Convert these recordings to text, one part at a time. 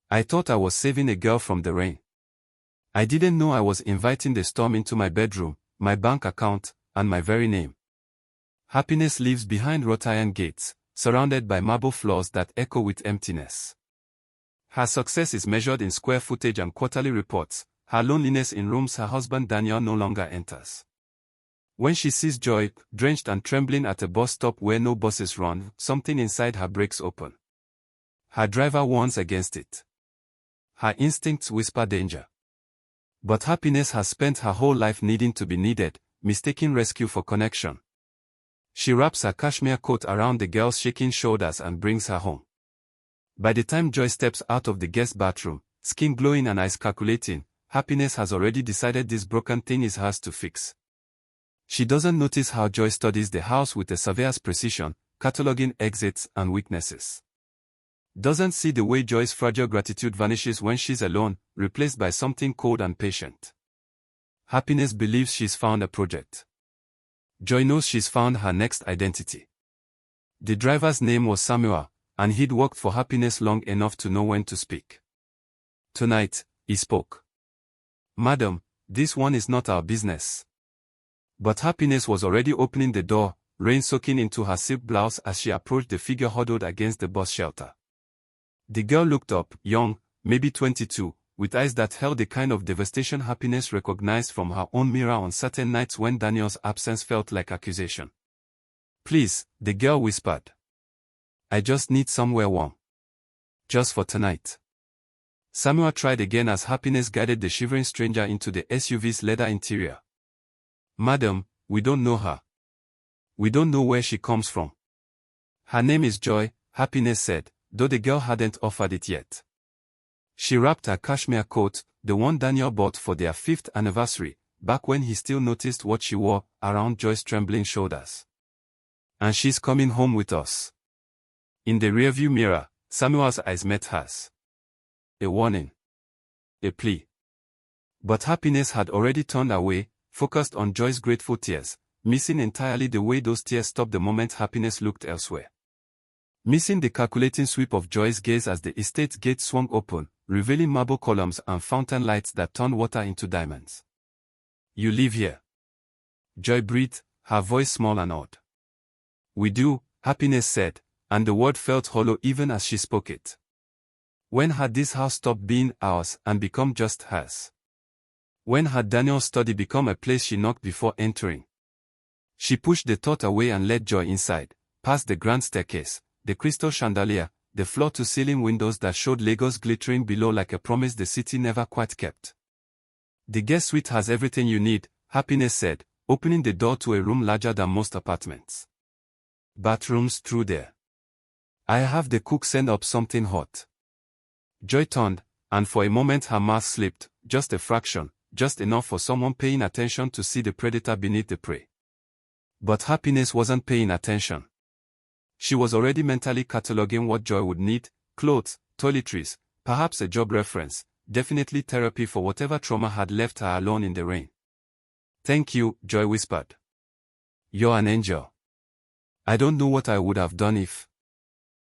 I thought I was saving a girl from the rain. I didn't know I was inviting the storm into my bedroom, my bank account, and my very name. Happiness lives behind wrought iron gates, surrounded by marble floors that echo with emptiness. Her success is measured in square footage and quarterly reports, her loneliness in rooms her husband Daniel no longer enters. When she sees Joy, drenched and trembling at a bus stop where no buses run, something inside her breaks open. Her driver warns against it. Her instincts whisper danger. But Happiness has spent her whole life needing to be needed, mistaking rescue for connection. She wraps her cashmere coat around the girl's shaking shoulders and brings her home. By the time Joy steps out of the guest bathroom, skin glowing and eyes calculating, Happiness has already decided this broken thing is hers to fix. She doesn't notice how Joy studies the house with a surveyor's precision, cataloging exits and weaknesses. Doesn't see the way Joy's fragile gratitude vanishes when she's alone, replaced by something cold and patient. Happiness believes she's found a project. Joy knows she's found her next identity. The driver's name was Samuel, and he'd worked for Happiness long enough to know when to speak. Tonight, he spoke. "Madam, this one is not our business." But Happiness was already opening the door, rain soaking into her silk blouse as she approached the figure huddled against the bus shelter. The girl looked up, young, maybe 22, with eyes that held the kind of devastation Happiness recognized from her own mirror on certain nights when Daniel's absence felt like accusation. "Please," the girl whispered. "I just need somewhere warm. Just for tonight." Samuel tried again as Happiness guided the shivering stranger into the SUV's leather interior. "Madam, we don't know her. We don't know where she comes from." "Her name is Joy," Happiness said, though the girl hadn't offered it yet. She wrapped her cashmere coat, the one Daniel bought for their 5th anniversary, back when he still noticed what she wore, around Joy's trembling shoulders. "And she's coming home with us." In the rearview mirror, Samuel's eyes met hers. A warning. A plea. But Happiness had already turned away, focused on Joy's grateful tears, missing entirely the way those tears stopped the moment Happiness looked elsewhere. Missing the calculating sweep of Joy's gaze as the estate's gate swung open, revealing marble columns and fountain lights that turned water into diamonds. "You live here?" Joy breathed, her voice small and odd. "We do," Happiness said, and the word felt hollow even as she spoke it. When had this house stopped being ours and become just hers? When had Daniel's study become a place she knocked before entering? She pushed the thought away and led Joy inside, past the grand staircase, the crystal chandelier, the floor-to-ceiling windows that showed Lagos glittering below like a promise the city never quite kept. "The guest suite has everything you need," Happiness said, opening the door to a room larger than most apartments. "Bathrooms through there. I have the cook send up something hot." Joy turned, and for a moment her mask slipped, just a fraction, just enough for someone paying attention to see the predator beneath the prey. But Happiness wasn't paying attention. She was already mentally cataloging what Joy would need: clothes, toiletries, perhaps a job reference, definitely therapy for whatever trauma had left her alone in the rain. "Thank you," Joy whispered. "You're an angel. I don't know what I would have done if..."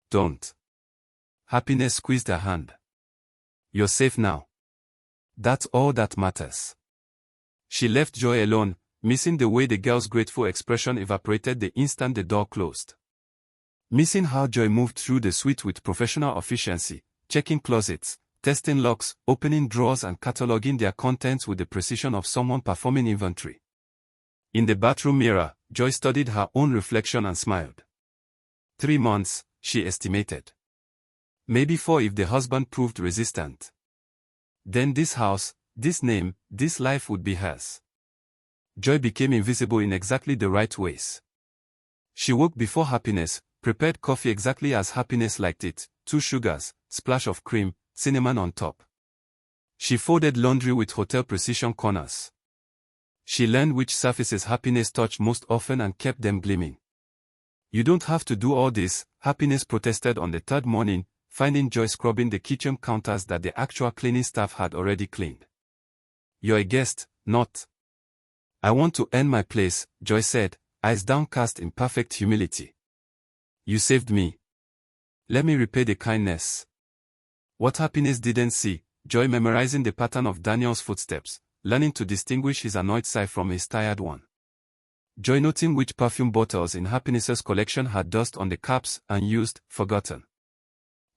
"Don't." Happiness squeezed her hand. "You're safe now. That's all that matters." She left Joy alone, missing the way the girl's grateful expression evaporated the instant the door closed. Missing how Joy moved through the suite with professional efficiency, checking closets, testing locks, opening drawers and cataloging their contents with the precision of someone performing inventory. In the bathroom mirror, Joy studied her own reflection and smiled. 3 months, she estimated. Maybe 4 if the husband proved resistant. Then this house, this name, this life would be hers. Joy became invisible in exactly the right ways. She woke before Happiness, prepared coffee exactly as Happiness liked it, 2 sugars, splash of cream, cinnamon on top. She folded laundry with hotel precision corners. She learned which surfaces Happiness touched most often and kept them gleaming. "You don't have to do all this," Happiness protested on the 3rd morning, finding Joy scrubbing the kitchen counters that the actual cleaning staff had already cleaned. "You're a guest, not..." "I want to earn my place," Joy said, eyes downcast in perfect humility. "You saved me. Let me repay the kindness." What Happiness didn't see, Joy memorizing the pattern of Daniel's footsteps, learning to distinguish his annoyed sigh from his tired one. Joy noting which perfume bottles in Happiness's collection had dust on the caps, unused, forgotten.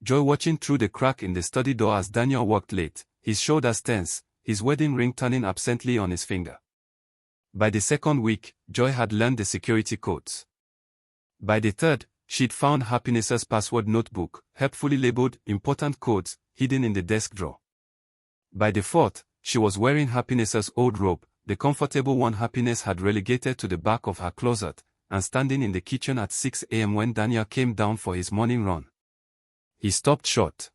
Joy watching through the crack in the study door as Daniel walked late, his shoulders tense, his wedding ring turning absently on his finger. By the second week, Joy had learned the security codes. By the third, she'd found Happiness's password notebook, helpfully labeled "Important Codes," hidden in the desk drawer. By the fourth, she was wearing Happiness's old robe, the comfortable one Happiness had relegated to the back of her closet, and standing in the kitchen at 6 a.m. when Daniel came down for his morning run. He stopped short.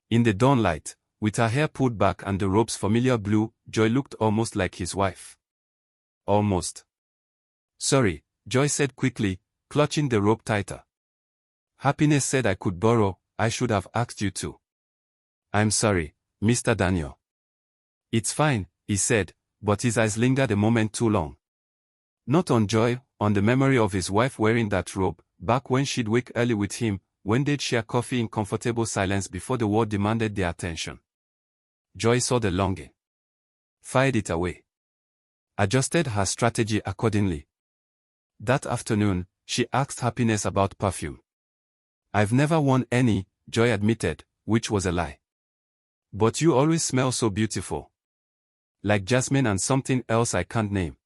In the dawnlight, with her hair pulled back and the robe's familiar blue, Joy looked almost like his wife. Almost. "Sorry," Joy said quickly, clutching the robe tighter. "Happiness said I could borrow, I should have asked you to." "I'm sorry, Mr. Daniel." "It's fine," he said, but his eyes lingered a moment too long. Not on Joy, on the memory of his wife wearing that robe, back when she'd wake early with him, when they'd share coffee in comfortable silence before the world demanded their attention. Joy saw the longing. Fired it away. Adjusted her strategy accordingly. That afternoon, she asked Happiness about perfume. "I've never worn any," Joy admitted, which was a lie. "But you always smell so beautiful. Like jasmine and something else I can't name."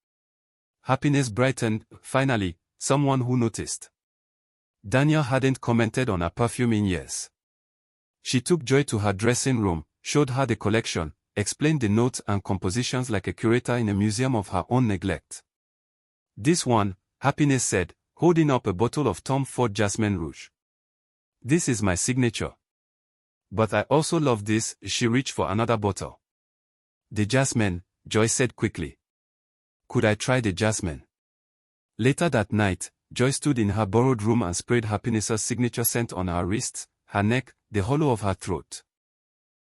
Happiness brightened, finally, someone who noticed. Daniel hadn't commented on her perfume in years. She took Joy to her dressing room, showed her the collection, explained the notes and compositions like a curator in a museum of her own neglect. "This one," Happiness said, holding up a bottle of Tom Ford Jasmine Rouge. "This is my signature. But I also love this." She reached for another bottle. "The jasmine," Joy said quickly. "Could I try the jasmine?" Later that night, Joy stood in her borrowed room and sprayed Happiness's signature scent on her wrists, her neck, the hollow of her throat.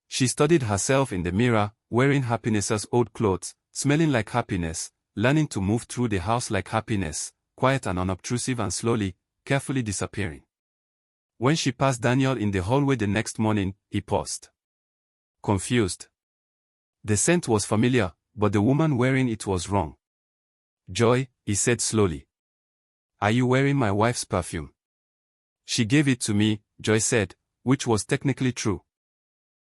She studied herself in the mirror, wearing Happiness's old clothes, smelling like Happiness, learning to move through the house like Happiness, quiet and unobtrusive and slowly, carefully disappearing. When she passed Daniel in the hallway the next morning, he paused. Confused. The scent was familiar, but the woman wearing it was wrong. "Joy," he said slowly. "Are you wearing my wife's perfume?" "She gave it to me," Joy said, which was technically true.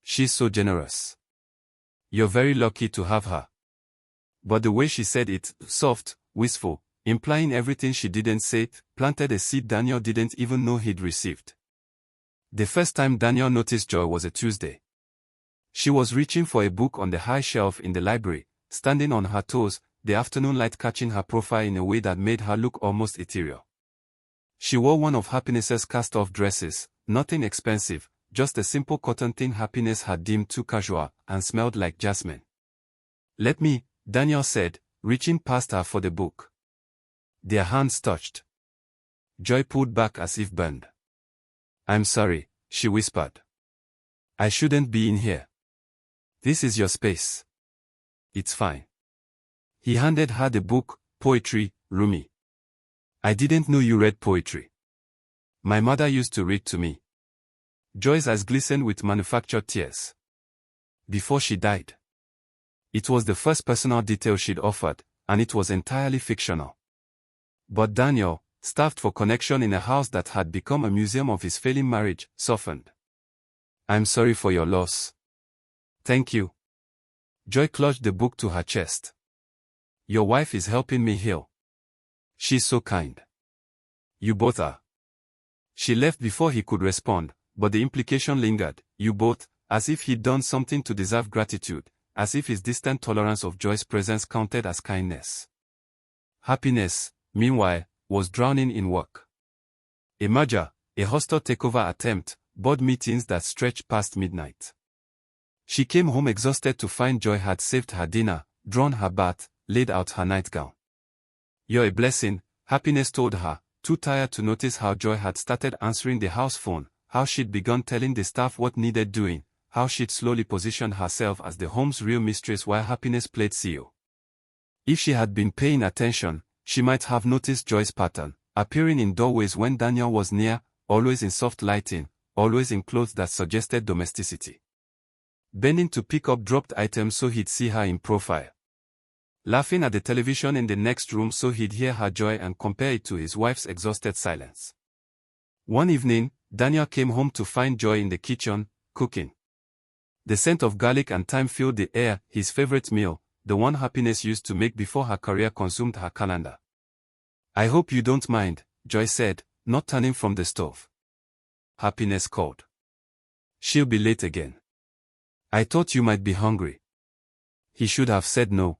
"She's so generous. You're very lucky to have her." But the way she said it, soft, wistful, implying everything she didn't say, planted a seed Daniel didn't even know he'd received. The first time Daniel noticed Joy was a Tuesday. She was reaching for a book on the high shelf in the library, standing on her toes, the afternoon light catching her profile in a way that made her look almost ethereal. She wore one of Happiness's cast-off dresses, nothing expensive, just a simple cotton thing Happiness had deemed too casual, and smelled like jasmine. "Let me," Daniel said, reaching past her for the book. Their hands touched. Joy pulled back as if burned. "I'm sorry," she whispered. "I shouldn't be in here. This is your space." "It's fine." He handed her the book, Poetry, Rumi. "I didn't know you read poetry." "My mother used to read to me." Joy's eyes glistened with manufactured tears. "Before she died." It was the first personal detail she'd offered, and it was entirely fictional. But Daniel, starved for connection in a house that had become a museum of his failing marriage, softened. "I'm sorry for your loss." "Thank you." Joy clutched the book to her chest. "Your wife is helping me heal. She's so kind. You both are." She left before he could respond, but the implication lingered, "You both," as if he'd done something to deserve gratitude, as if his distant tolerance of Joy's presence counted as kindness. Happiness, meanwhile, was drowning in work. A merger, a hostile takeover attempt, board meetings that stretched past midnight. She came home exhausted to find Joy had saved her dinner, drawn her bath, laid out her nightgown. "You're a blessing," Happiness told her, too tired to notice how Joy had started answering the house phone, how she'd begun telling the staff what needed doing, how she'd slowly positioned herself as the home's real mistress while Happiness played CEO. If she had been paying attention, she might have noticed Joy's pattern, appearing in doorways when Daniel was near, always in soft lighting, always in clothes that suggested domesticity. Bending to pick up dropped items so he'd see her in profile. Laughing at the television in the next room so he'd hear her joy and compare it to his wife's exhausted silence. One evening, Daniel came home to find Joy in the kitchen, cooking. The scent of garlic and thyme filled the air, his favorite meal, the one Happiness used to make before her career consumed her calendar. "I hope you don't mind," Joy said, not turning from the stove. Happiness called. "She'll be late again. I thought you might be hungry." He should have said no.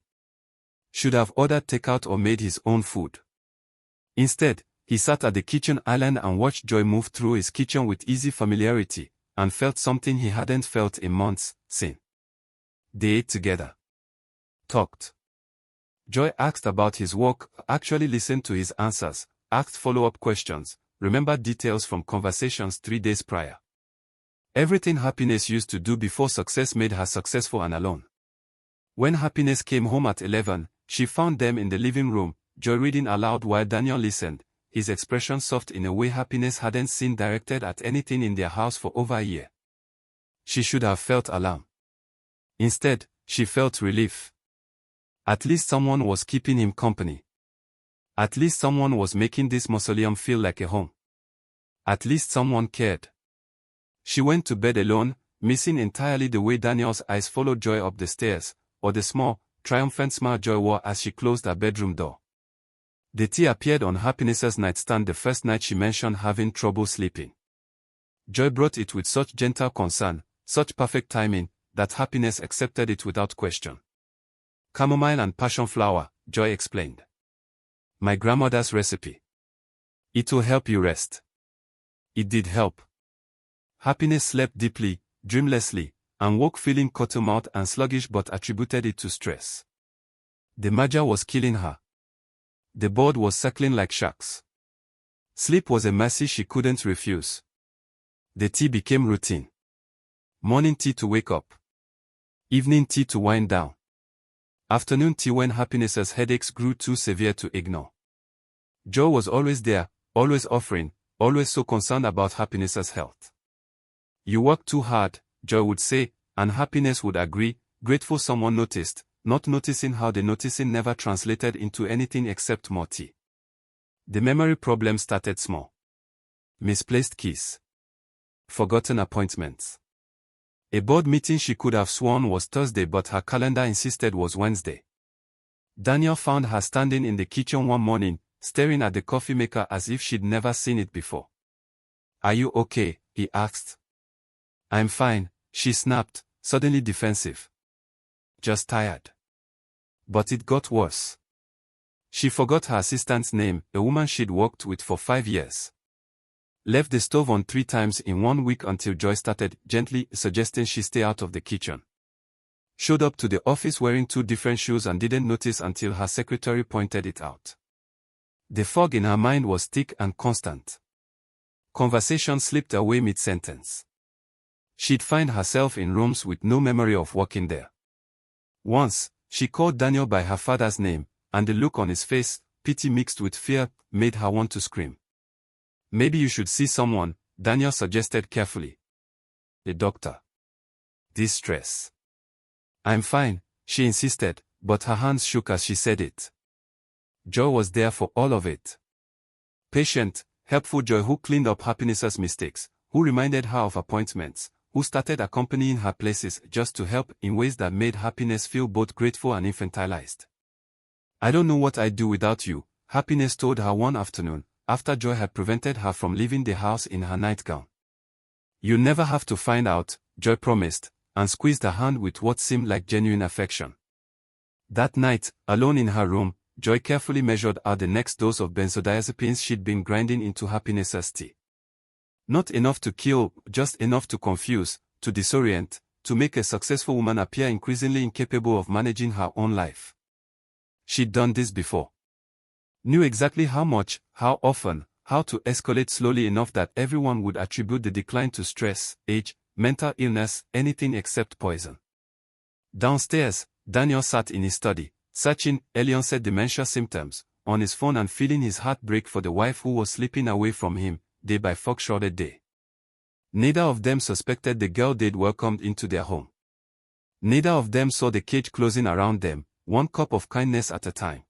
Should have ordered takeout or made his own food. Instead, he sat at the kitchen island and watched Joy move through his kitchen with easy familiarity, and felt something he hadn't felt in months, since they ate together. Talked. Joy asked about his work, actually listened to his answers, asked follow-up questions, remembered details from conversations 3 days prior. Everything Happiness used to do before success made her successful and alone. When Happiness came home at 11, she found them in the living room, Joy reading aloud while Daniel listened, his expression soft in a way Happiness hadn't seen directed at anything in their house for over a year. She should have felt alarm. Instead, she felt relief. At least someone was keeping him company. At least someone was making this mausoleum feel like a home. At least someone cared. She went to bed alone, missing entirely the way Daniel's eyes followed Joy up the stairs, or the small, triumphant smile Joy wore as she closed her bedroom door. The tea appeared on Happiness's nightstand the first night she mentioned having trouble sleeping. Joy brought it with such gentle concern, such perfect timing, that Happiness accepted it without question. "Chamomile and passion flower," Joy explained. "My grandmother's recipe. It will help you rest." It did help. Happiness slept deeply, dreamlessly, and woke feeling cotton-mouthed and sluggish but attributed it to stress. The merger was killing her. The board was circling like sharks. Sleep was a mercy she couldn't refuse. The tea became routine. Morning tea to wake up. Evening tea to wind down. Afternoon tea when Happiness's headaches grew too severe to ignore. Joe was always there, always offering, always so concerned about Happiness's health. "You work too hard," Joy would say, and Happiness would agree, grateful someone noticed, not noticing how the noticing never translated into anything except more tea. The memory problem started small. Misplaced keys. Forgotten appointments. A board meeting she could have sworn was Thursday but her calendar insisted was Wednesday. Daniel found her standing in the kitchen one morning, staring at the coffee maker as if she'd never seen it before. "Are you okay?" he asked. "I'm fine," she snapped, suddenly defensive. "Just tired." But it got worse. She forgot her assistant's name, a woman she'd worked with for 5 years. Left the stove on 3 times in 1 week until Joy started gently suggesting she stay out of the kitchen. Showed up to the office wearing 2 different shoes and didn't notice until her secretary pointed it out. The fog in her mind was thick and constant. Conversation slipped away mid-sentence. She'd find herself in rooms with no memory of working there. Once, she called Daniel by her father's name, and the look on his face, pity mixed with fear, made her want to scream. "Maybe you should see someone," Daniel suggested carefully. "A doctor." "This stress." "I'm fine," she insisted, but her hands shook as she said it. Joy was there for all of it. Patient, helpful Joy who cleaned up Happiness's mistakes, who reminded her of appointments, who started accompanying her places just to help in ways that made Happiness feel both grateful and infantilized. "I don't know what I'd do without you," Happiness told her one afternoon, after Joy had prevented her from leaving the house in her nightgown. "You'll never have to find out," Joy promised, and squeezed her hand with what seemed like genuine affection. That night, alone in her room, Joy carefully measured out the next dose of benzodiazepines she'd been grinding into Happiness's tea. Not enough to kill, just enough to confuse, to disorient, to make a successful woman appear increasingly incapable of managing her own life. She'd done this before. Knew exactly how much, how often, how to escalate slowly enough that everyone would attribute the decline to stress, age, mental illness, anything except poison. Downstairs, Daniel sat in his study, searching early-onset dementia symptoms, on his phone and feeling his heart break for the wife who was slipping away from him, day by fog-shrouded day. Neither of them suspected the girl they'd welcomed into their home. Neither of them saw the cage closing around them, one cup of kindness at a time.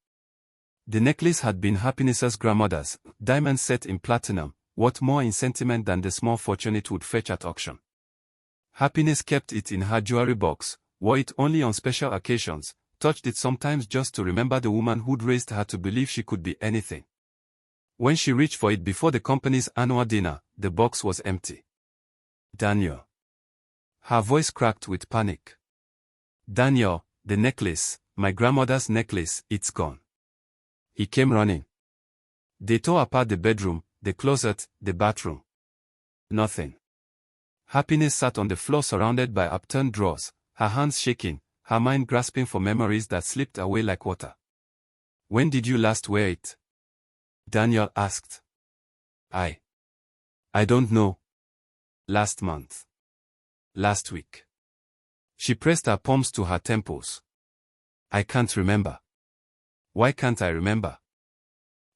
The necklace had been Happiness's grandmother's, diamond set in platinum, worth more in sentiment than the small fortune it would fetch at auction. Happiness kept it in her jewelry box, wore it only on special occasions, touched it sometimes just to remember the woman who'd raised her to believe she could be anything. When she reached for it before the company's annual dinner, the box was empty. Daniel. Her voice cracked with panic. Daniel, the necklace, my grandmother's necklace, it's gone. He came running. They tore apart the bedroom, the closet, the bathroom. Nothing. Happiness sat on the floor surrounded by upturned drawers, her hands shaking, her mind grasping for memories that slipped away like water. When did you last wear it? Daniel asked. I don't know. Last month. Last week. She pressed her palms to her temples. I can't remember. Why can't I remember?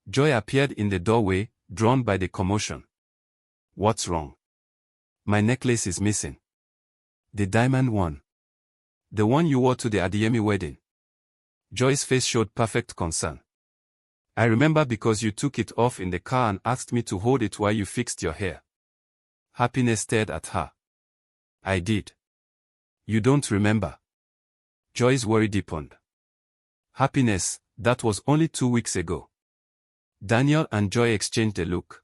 Joy appeared in the doorway, drawn by the commotion. What's wrong? My necklace is missing. The diamond one. The one you wore to the Adeyemi wedding. Joy's face showed perfect concern. I remember because you took it off in the car and asked me to hold it while you fixed your hair. Happiness stared at her. I did. You don't remember. Joy's worry deepened. Happiness, that was only 2 weeks ago. Daniel and Joy exchanged a look.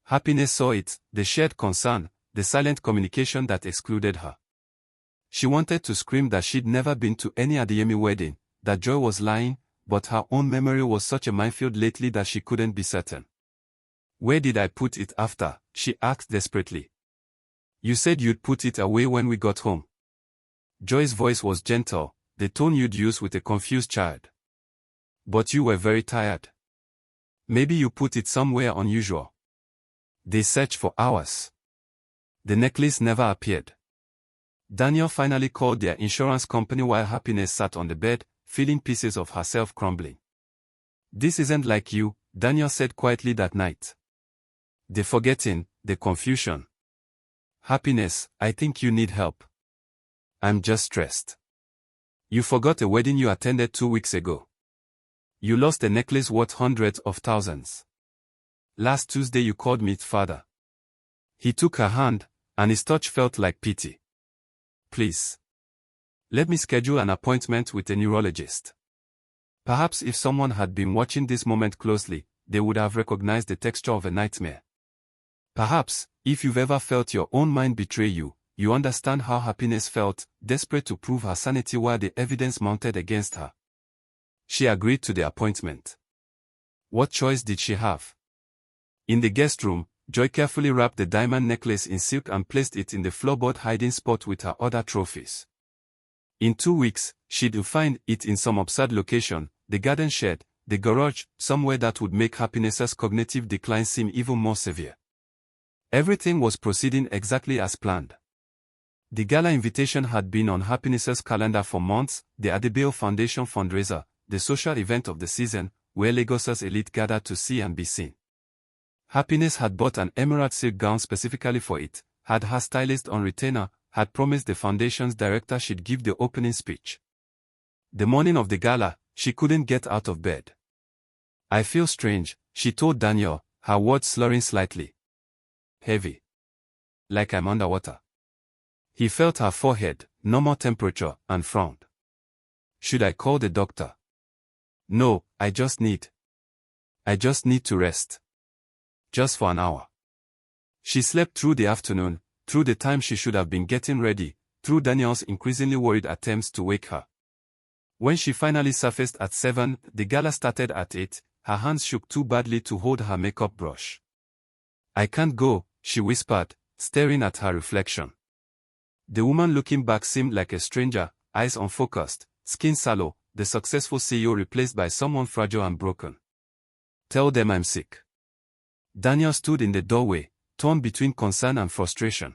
Happiness saw it, the shared concern, the silent communication that excluded her. She wanted to scream that she'd never been to any Adeyemi wedding, that Joy was lying, but her own memory was such a minefield lately that she couldn't be certain. Where did I put it after? She asked desperately. You said you'd put it away when we got home. Joy's voice was gentle, the tone you'd use with a confused child. But you were very tired. Maybe you put it somewhere unusual. They searched for hours. The necklace never appeared. Daniel finally called their insurance company while Happiness sat on the bed, feeling pieces of herself crumbling. This isn't like you, Daniel said quietly that night. The forgetting, the confusion. Happiness, I think you need help. I'm just stressed. You forgot a wedding you attended 2 weeks ago. You lost a necklace worth hundreds of thousands. Last Tuesday you called me father. He took her hand, and his touch felt like pity. Please. Let me schedule an appointment with a neurologist. Perhaps if someone had been watching this moment closely, they would have recognized the texture of a nightmare. Perhaps, if you've ever felt your own mind betray you, you understand how Happiness felt, desperate to prove her sanity while the evidence mounted against her. She agreed to the appointment. What choice did she have? In the guest room, Joy carefully wrapped the diamond necklace in silk and placed it in the floorboard hiding spot with her other trophies. In 2 weeks, she'd find it in some absurd location, the garden shed, the garage, somewhere that would make Happiness's cognitive decline seem even more severe. Everything was proceeding exactly as planned. The gala invitation had been on Happiness's calendar for months, the Adebayo Foundation fundraiser, the social event of the season, where Lagos's elite gathered to see and be seen. Happiness had bought an emerald silk gown specifically for it, had her stylist on retainer, had promised the foundation's director she'd give the opening speech. The morning of the gala, she couldn't get out of bed. I feel strange, she told Daniel, her words slurring slightly. Heavy. Like I'm underwater. He felt her forehead, normal temperature, and frowned. Should I call the doctor? No, I just need to rest. Just for an hour. She slept through the afternoon, through the time she should have been getting ready, through Daniel's increasingly worried attempts to wake her. When she finally surfaced at 7, the gala started at 8, her hands shook too badly to hold her makeup brush. I can't go, she whispered, staring at her reflection. The woman looking back seemed like a stranger, eyes unfocused, skin sallow, the successful CEO replaced by someone fragile and broken. Tell them I'm sick. Daniel stood in the doorway, torn between concern and frustration.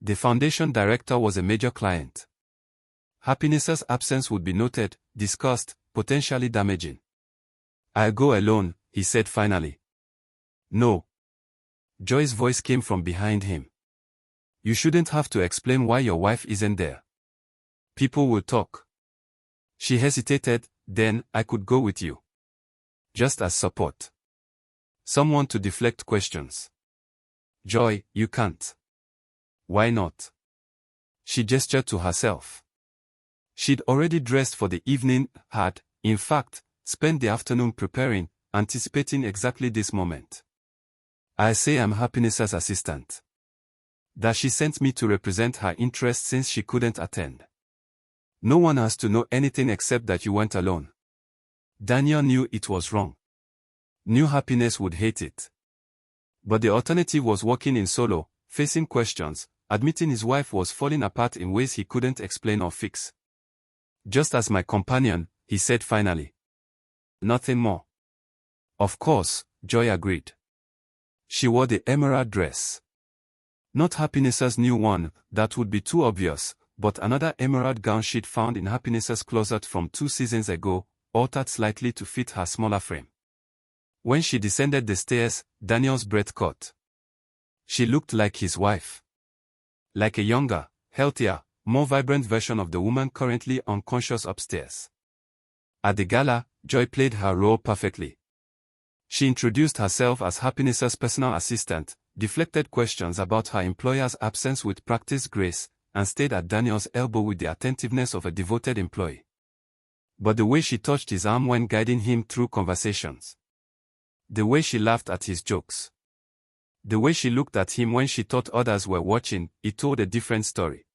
The foundation director was a major client. Happiness's absence would be noted, discussed, potentially damaging. I'll go alone, he said finally. No. Joy's voice came from behind him. You shouldn't have to explain why your wife isn't there. People will talk. She hesitated, then, I could go with you. Just as support. Someone to deflect questions. Joy, you can't. Why not? She gestured to herself. She'd already dressed for the evening, had, in fact, spent the afternoon preparing, anticipating exactly this moment. I say I'm Happiness's assistant. That she sent me to represent her interests since she couldn't attend. No one has to know anything except that you went alone. Daniel knew it was wrong. Knew Happiness would hate it. But the alternative was walking in solo, facing questions, admitting his wife was falling apart in ways he couldn't explain or fix. Just as my companion, he said finally. Nothing more. Of course, Joy agreed. She wore the emerald dress. Not Happiness's new one, that would be too obvious, but another emerald gown she'd found in Happiness's closet from 2 seasons ago, altered slightly to fit her smaller frame. When she descended the stairs, Daniel's breath caught. She looked like his wife. Like a younger, healthier, more vibrant version of the woman currently unconscious upstairs. At the gala, Joy played her role perfectly. She introduced herself as Happiness's personal assistant, deflected questions about her employer's absence with practiced grace, and stayed at Daniel's elbow with the attentiveness of a devoted employee. But the way she touched his arm when guiding him through conversations. The way she laughed at his jokes. The way she looked at him when she thought others were watching, it told a different story.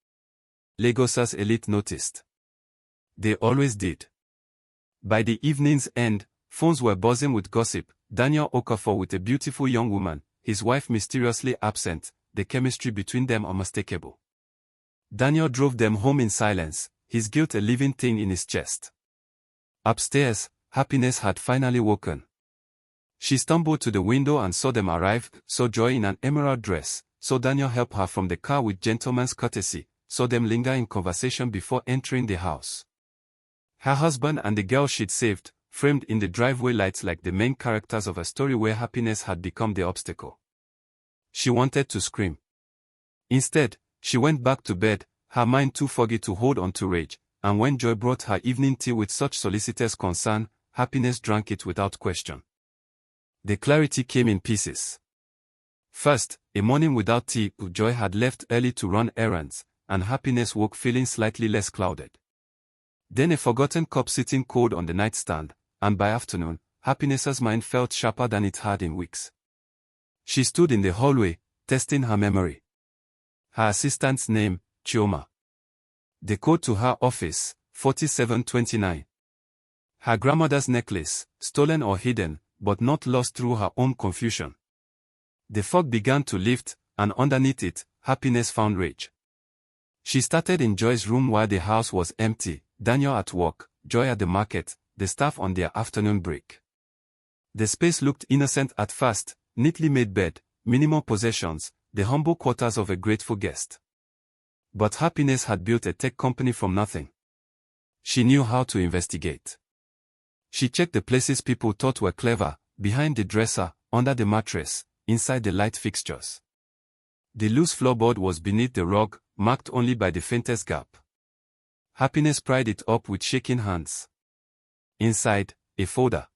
Lagos's elite noticed. They always did. By the evening's end, phones were buzzing with gossip. Daniel Okafor with a beautiful young woman, his wife mysteriously absent, the chemistry between them unmistakable. Daniel drove them home in silence, his guilt a living thing in his chest. Upstairs, Happiness had finally woken. She stumbled to the window and saw them arrive, saw Joy in an emerald dress, saw Daniel help her from the car with gentleman's courtesy, saw them linger in conversation before entering the house. Her husband and the girl she'd saved, framed in the driveway lights like the main characters of a story where Happiness had become the obstacle. She wanted to scream. Instead, she went back to bed, her mind too foggy to hold on to rage, and when Joy brought her evening tea with such solicitous concern, Happiness drank it without question. The clarity came in pieces. First, a morning without tea, Joy had left early to run errands, and Happiness woke feeling slightly less clouded. Then a forgotten cup sitting cold on the nightstand, and by afternoon, Happiness's mind felt sharper than it had in weeks. She stood in the hallway, testing her memory. Her assistant's name, Chioma. The code to her office, 4729. Her grandmother's necklace, stolen or hidden, but not lost through her own confusion. The fog began to lift, and underneath it, Happiness found rage. She started in Joy's room while the house was empty, Daniel at work, Joy at the market, the staff on their afternoon break. The space looked innocent at first, neatly made bed, minimal possessions, the humble quarters of a grateful guest. But Happiness had built a tech company from nothing. She knew how to investigate. She checked the places people thought were clever, behind the dresser, under the mattress, inside the light fixtures. The loose floorboard was beneath the rug, marked only by the faintest gap. Happiness pried it up with shaking hands. Inside, a folder.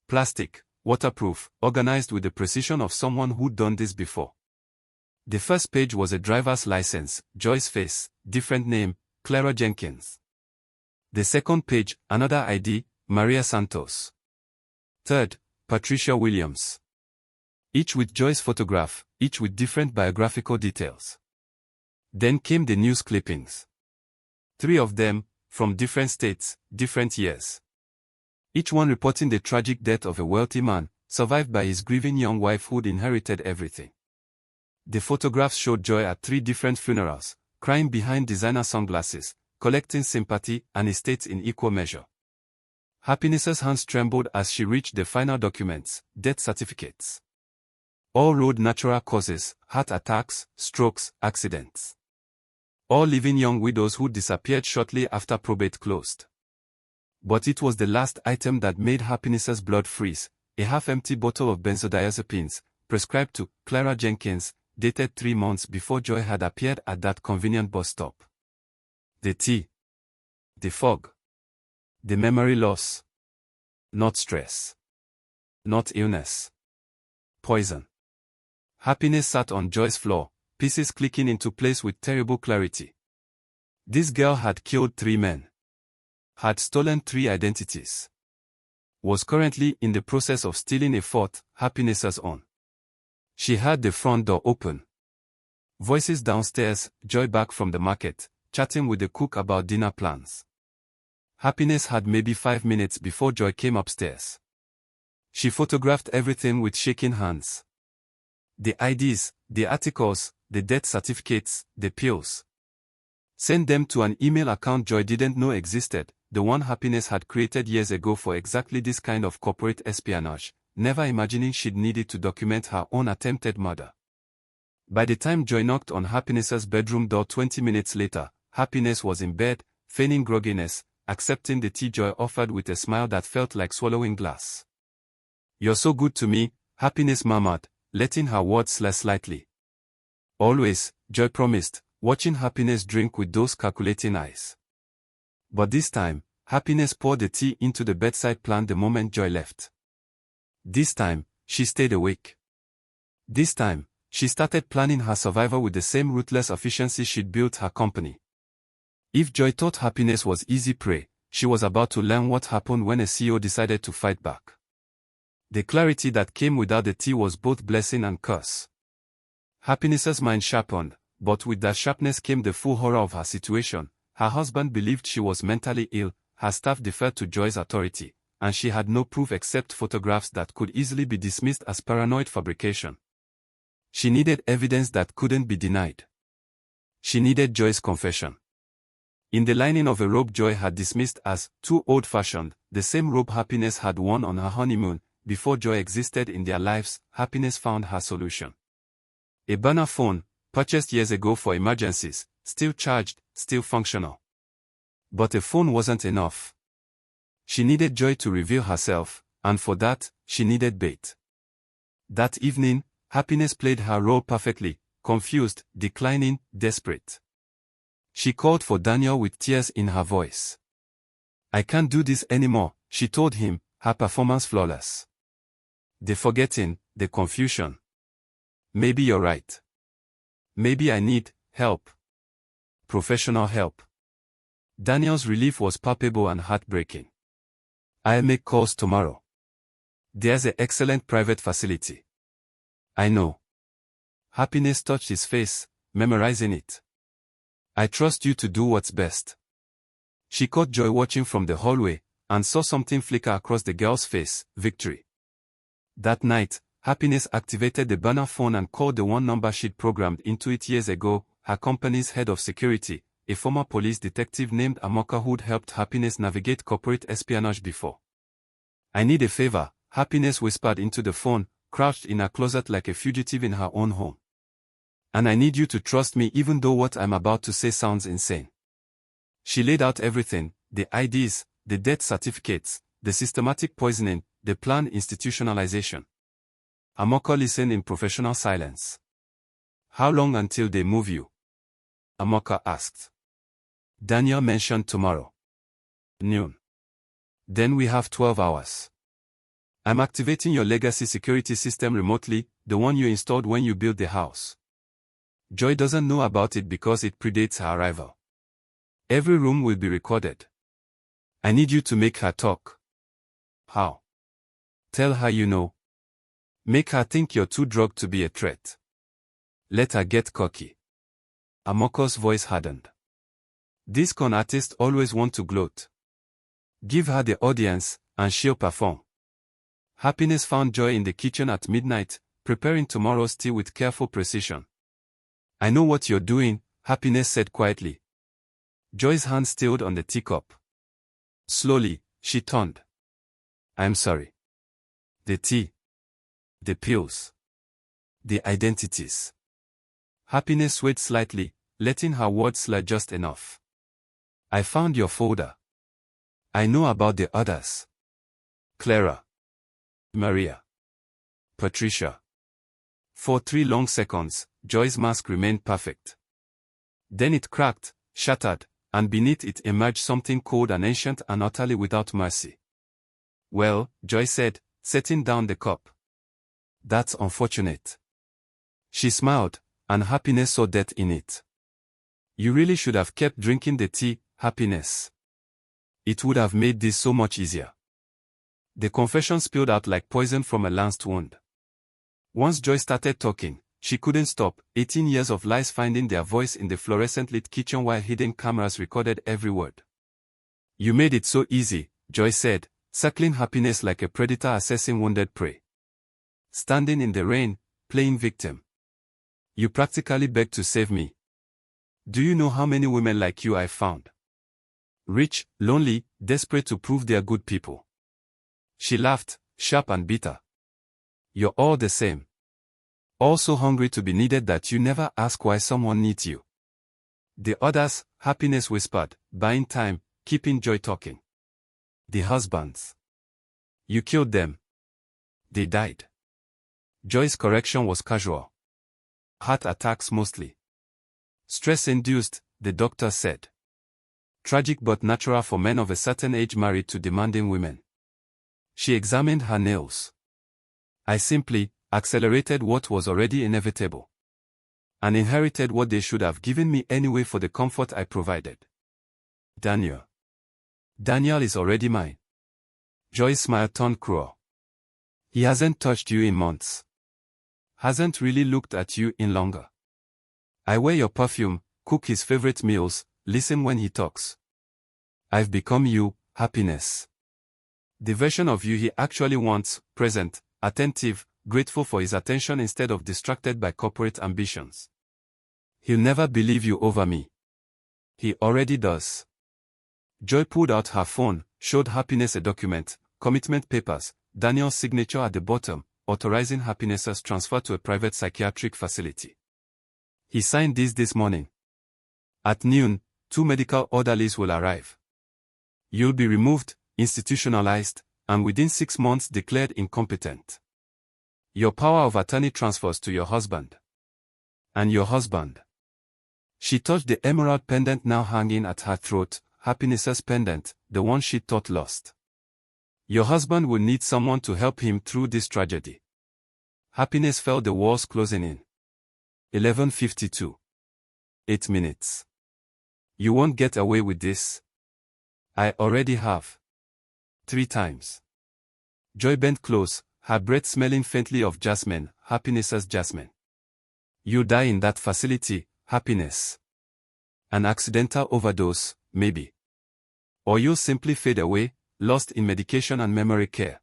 Plastic, waterproof, organized with the precision of someone who'd done this before. The first page was a driver's license, Joy's face, different name, Clara Jenkins. The second page, another ID, Maria Santos. Third, Patricia Williams. Each with Joy's photograph, each with different biographical details. Then came the news clippings. 3 of them, from different states, different years. Each one reporting the tragic death of a wealthy man, survived by his grieving young wife who'd inherited everything. The photographs showed Joy at 3 different funerals, crying behind designer sunglasses, collecting sympathy and estates in equal measure. Happiness's hands trembled as she reached the final documents, death certificates. All road natural causes, heart attacks, strokes, accidents. All living young widows who disappeared shortly after probate closed. But it was the last item that made Happiness's blood freeze, a half-empty bottle of benzodiazepines, prescribed to Clara Jenkins, dated 3 months before Joy had appeared at that convenient bus stop. The tea. The fog. The memory loss. Not stress. Not illness. Poison. Happiness sat on Joy's floor, pieces clicking into place with terrible clarity. This girl had killed 3 men. Had stolen 3 identities. Was currently in the process of stealing a 4th, Happiness's own. She had the front door open. Voices downstairs, Joy back from the market, chatting with the cook about dinner plans. Happiness had maybe 5 minutes before Joy came upstairs. She photographed everything with shaking hands. The IDs, the articles, the death certificates, the pills. Sent them to an email account Joy didn't know existed, the one Happiness had created years ago for exactly this kind of corporate espionage, never imagining she'd need it to document her own attempted murder. By the time Joy knocked on Happiness's bedroom door 20 minutes later, Happiness was in bed, feigning grogginess, accepting the tea Joy offered with a smile that felt like swallowing glass. "You're so good to me," Happiness murmured, letting her words slur slightly. "Always," Joy promised, watching Happiness drink with those calculating eyes. But this time, Happiness poured the tea into the bedside plant the moment Joy left. This time, she stayed awake. This time, she started planning her survival with the same ruthless efficiency she'd built her company. If Joy thought Happiness was easy prey, she was about to learn what happened when a CEO decided to fight back. The clarity that came without the tea was both blessing and curse. Happiness's mind sharpened, but with that sharpness came the full horror of her situation. Her husband believed she was mentally ill, her staff deferred to Joy's authority, and she had no proof except photographs that could easily be dismissed as paranoid fabrication. She needed evidence that couldn't be denied. She needed Joy's confession. In the lining of a robe Joy had dismissed as too old-fashioned, the same robe Happiness had worn on her honeymoon, before Joy existed in their lives, Happiness found her solution. A burner phone, purchased years ago for emergencies, still charged, still functional. But a phone wasn't enough. She needed Joy to reveal herself, and for that, she needed bait. That evening, Happiness played her role perfectly, confused, declining, desperate. She called for Daniel with tears in her voice. "I can't do this anymore," she told him, her performance flawless. "The forgetting, the confusion. Maybe you're right. Maybe I need help. Professional help." Daniel's relief was palpable and heartbreaking. "I'll make calls tomorrow. There's an excellent private facility." "I know." Happiness touched his face, memorizing it. "I trust you to do what's best." She caught Joy watching from the hallway, and saw something flicker across the girl's face, victory. That night, Happiness activated the burner phone and called the one number she'd programmed into it years ago, her company's head of security, a former police detective named Okafor who'd helped Happiness navigate corporate espionage before. "I need a favor," Happiness whispered into the phone, crouched in a closet like a fugitive in her own home. "And I need you to trust me even though what I'm about to say sounds insane." She laid out everything, the IDs, the death certificates, the systematic poisoning, the planned institutionalization. Okafor listened in professional silence. "How long until they move you?" Okafor asked. Daniel mentioned tomorrow. "Noon. Then we have 12 hours. I'm activating your legacy security system remotely, the one you installed when you built the house. Joy doesn't know about it because it predates her arrival. Every room will be recorded. I need you to make her talk." "How?" "Tell her you know. Make her think you're too drugged to be a threat. Let her get cocky." Okafor's voice hardened. "These con artists always want to gloat. Give her the audience, and she'll perform." Happiness found Joy in the kitchen at midnight, preparing tomorrow's tea with careful precision. "I know what you're doing," Happiness said quietly. Joy's hand stilled on the teacup. Slowly, she turned. "I'm sorry. The tea. The pills. The identities." Happiness swayed slightly, letting her words slur just enough. "I found your folder. I know about the others. Clara. Maria. Patricia." For 3 long seconds, Joy's mask remained perfect. Then it cracked, shattered, and beneath it emerged something cold and ancient and utterly without mercy. "Well," Joy said, setting down the cup. "That's unfortunate." She smiled, and Happiness saw death in it. "You really should have kept drinking the tea, Happiness. It would have made this so much easier." The confession spilled out like poison from a lanced wound. Once Joy started talking, she couldn't stop. 18 years of lies finding their voice in the fluorescent-lit kitchen while hidden cameras recorded every word. "You made it so easy," Joy said, circling Happiness like a predator assessing wounded prey. "Standing in the rain, playing victim. You practically begged to save me. Do you know how many women like you I've found? Rich, lonely, desperate to prove they're good people." She laughed, sharp and bitter. "You're all the same. All so hungry to be needed that you never ask why someone needs you." "The others," Happiness whispered, buying time, keeping Joy talking. "The husbands. You killed them. They died." Joy's correction was casual. "Heart attacks mostly. Stress-induced," the doctor said. "Tragic but natural for men of a certain age married to demanding women." She examined her nails. "I simply accelerated what was already inevitable. And inherited what they should have given me anyway for the comfort I provided. Daniel. Daniel is already mine." Joy's smile turned cruel. "He hasn't touched you in months. Hasn't really looked at you in longer. I wear your perfume, cook his favorite meals, listen when he talks. I've become you, Happiness. The version of you he actually wants, present, attentive, grateful for his attention instead of distracted by corporate ambitions. He'll never believe you over me. He already does." Joy pulled out her phone, showed Happiness a document, commitment papers, Daniel's signature at the bottom, authorizing Happiness's transfer to a private psychiatric facility. "He signed this morning. At noon, 2 medical orderlies will arrive. You'll be removed, institutionalized, and within 6 months declared incompetent. Your power of attorney transfers to your husband. And your husband." She touched the emerald pendant now hanging at her throat, Happiness's pendant, the one she thought lost. "Your husband will need someone to help him through this tragedy." Happiness felt the walls closing in. 11:52. 8 minutes. "You won't get away with this." "I already have. 3 times." Joy bent close, her breath smelling faintly of jasmine, Happiness's jasmine. "You'll die in that facility, Happiness. An accidental overdose, maybe. Or you'll simply fade away, lost in medication and memory care.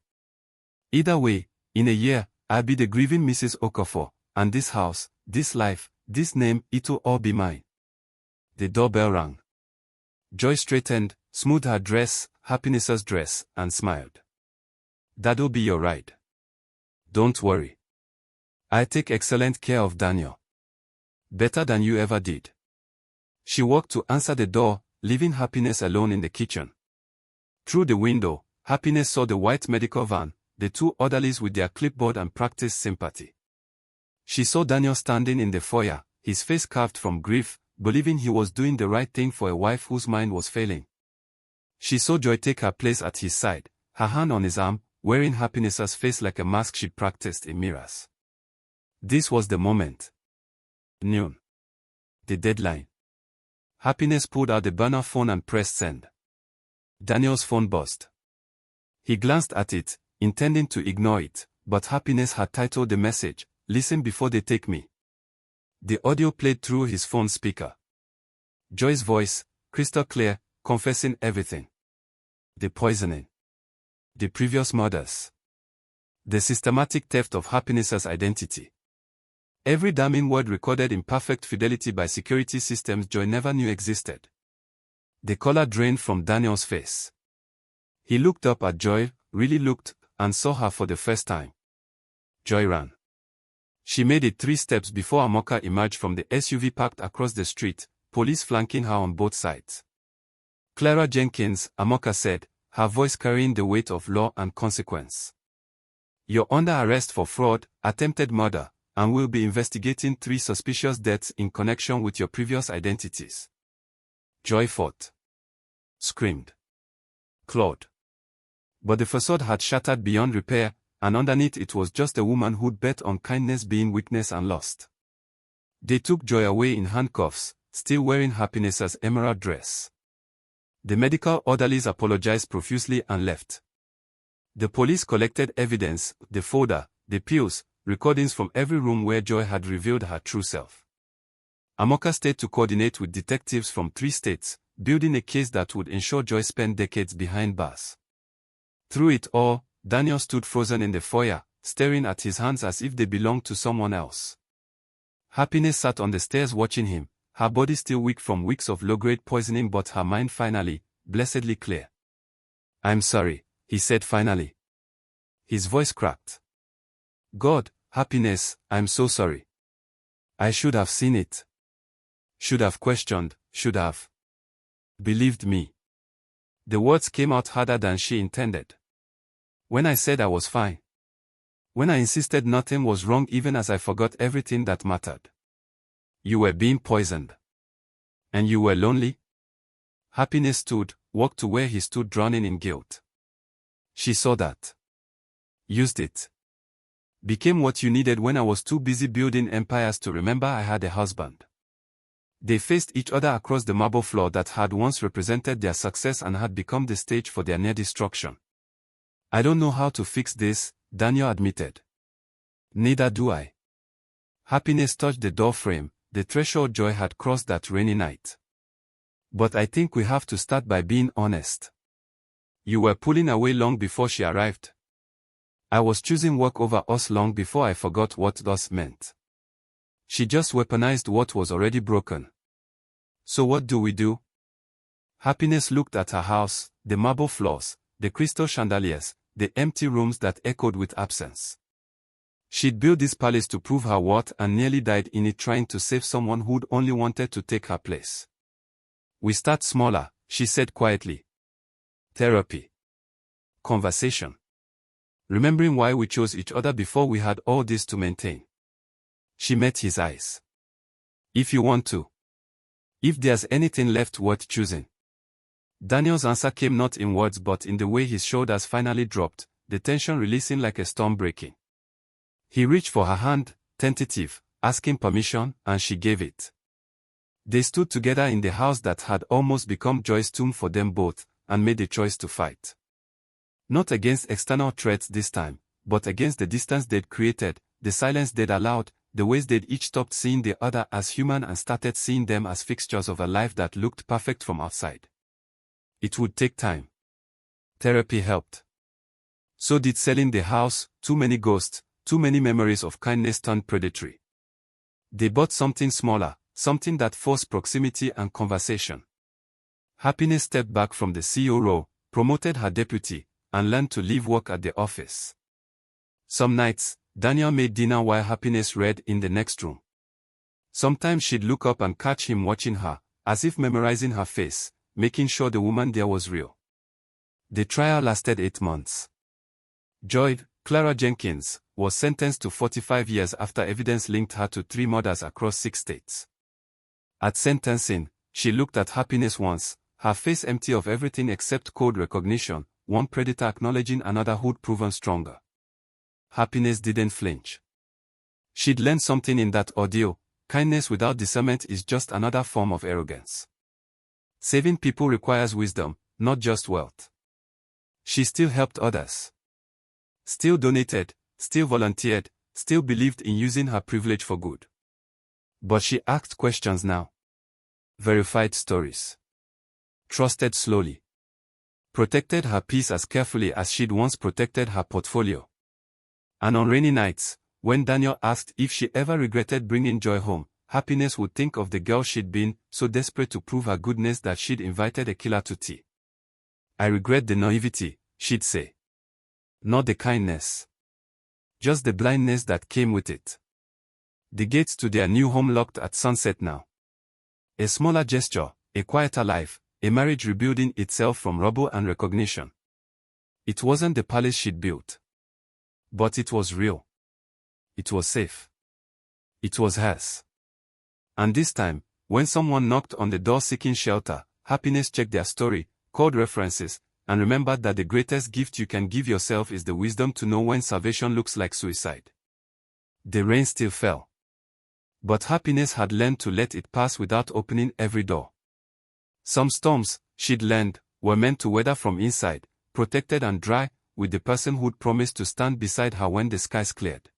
Either way, in a year, I'll be the grieving Mrs. Okafor, and this house, this life, this name, it'll all be mine." The doorbell rang. Joy straightened, smoothed her dress, Happiness's dress, and smiled. "That'll be your ride. Don't worry. I take excellent care of Daniel. Better than you ever did." She walked to answer the door, leaving Happiness alone in the kitchen. Through the window, Happiness saw the white medical van, the 2 orderlies with their clipboard and practiced sympathy. She saw Daniel standing in the foyer, his face carved from grief, believing he was doing the right thing for a wife whose mind was failing. She saw Joy take her place at his side, her hand on his arm, wearing Happiness's face like a mask she'd practiced in mirrors. This was the moment. Noon. The deadline. Happiness pulled out the burner phone and pressed send. Daniel's phone buzzed. He glanced at it, intending to ignore it, but Happiness had titled the message, "Listen before they take me." The audio played through his phone speaker. Joy's voice, crystal clear, confessing everything. The poisoning. The previous murders. The systematic theft of Happiness's identity. Every damning word recorded in perfect fidelity by security systems Joy never knew existed. The color drained from Daniel's face. He looked up at Joy, really looked, and saw her for the first time. Joy ran. She made it 3 steps before Amoka emerged from the SUV parked across the street, police flanking her on both sides. "Clara Jenkins," Amoka said, her voice carrying the weight of law and consequence. "You're under arrest for fraud, attempted murder, and we'll be investigating 3 suspicious deaths in connection with your previous identities. Joy fought. Screamed. Clawed. But the facade had shattered beyond repair, and underneath it was just a woman who'd bet on kindness being weakness and lost. They took Joy away in handcuffs, still wearing Happiness's emerald dress. The medical orderlies apologized profusely and left. The police collected evidence, the folder, the pills, recordings from every room where Joy had revealed her true self. Amoka stayed to coordinate with detectives from 3 states, building a case that would ensure Joy spent decades behind bars. Through it all, Daniel stood frozen in the foyer, staring at his hands as if they belonged to someone else. Happiness sat on the stairs watching him, her body still weak from weeks of low-grade poisoning but her mind finally, blessedly clear. "I'm sorry," he said finally. His voice cracked. "God, Happiness, I'm so sorry. I should have seen it. Should have questioned, should have believed me." The words came out harder than she intended. "When I said I was fine. When I insisted nothing was wrong even as I forgot everything that mattered. You were being poisoned. And you were lonely?" Happiness stood, walked to where he stood drowning in guilt. She saw that. "Used it. Became what you needed when I was too busy building empires to remember I had a husband." They faced each other across the marble floor that had once represented their success and had become the stage for their near destruction. "I don't know how to fix this," Daniel admitted. "Neither do I." Happiness touched the door frame, the threshold Joy had crossed that rainy night. "But I think we have to start by being honest. You were pulling away long before she arrived. I was choosing work over us long before I forgot what us meant. She just weaponized what was already broken. So what do we do?" Happiness looked at her house, the marble floors, the crystal chandeliers, the empty rooms that echoed with absence. She'd built this palace to prove her worth and nearly died in it trying to save someone who'd only wanted to take her place. "We start smaller," she said quietly. "Therapy. Conversation. Remembering why we chose each other before we had all this to maintain." She met his eyes. "If you want to. If there's anything left worth choosing." Daniel's answer came not in words but in the way his shoulders finally dropped, the tension releasing like a storm breaking. He reached for her hand, tentative, asking permission, and she gave it. They stood together in the house that had almost become Joy's tomb for them both, and made a choice to fight. Not against external threats this time, but against the distance they'd created, the silence they'd allowed, the ways they'd each stopped seeing the other as human and started seeing them as fixtures of a life that looked perfect from outside. It would take time. Therapy helped. So did selling the house, too many ghosts, too many memories of kindness turned predatory. They bought something smaller, something that forced proximity and conversation. Happiness stepped back from the CEO role, promoted her deputy, and learned to leave work at the office. Some nights, Daniel made dinner while Happiness read in the next room. Sometimes she'd look up and catch him watching her, as if memorizing her face, making sure the woman there was real. The trial lasted 8 months. Joy, Clara Jenkins, was sentenced to 45 years after evidence linked her to 3 murders across 6 states. At sentencing, she looked at Happiness once, her face empty of everything except code recognition, one predator acknowledging another who'd proven stronger. Happiness didn't flinch. She'd learned something in that ordeal: kindness without discernment is just another form of arrogance. Saving people requires wisdom, not just wealth. She still helped others. Still donated, still volunteered, still believed in using her privilege for good. But she asked questions now. Verified stories. Trusted slowly. Protected her peace as carefully as she'd once protected her portfolio. And on rainy nights, when Daniel asked if she ever regretted bringing Joy home, Happiness would think of the girl she'd been, so desperate to prove her goodness that she'd invited a killer to tea. "I regret the naivety," she'd say. "Not the kindness. Just the blindness that came with it." The gates to their new home locked at sunset now. A smaller gesture, a quieter life, a marriage rebuilding itself from rubble and recognition. It wasn't the palace she'd built. But it was real. It was safe. It was hers. And this time, when someone knocked on the door seeking shelter, Happiness checked their story, called references, and remembered that the greatest gift you can give yourself is the wisdom to know when salvation looks like suicide. The rain still fell. But Happiness had learned to let it pass without opening every door. Some storms, she'd learned, were meant to weather from inside, protected and dry, with the person who'd promised to stand beside her when the skies cleared.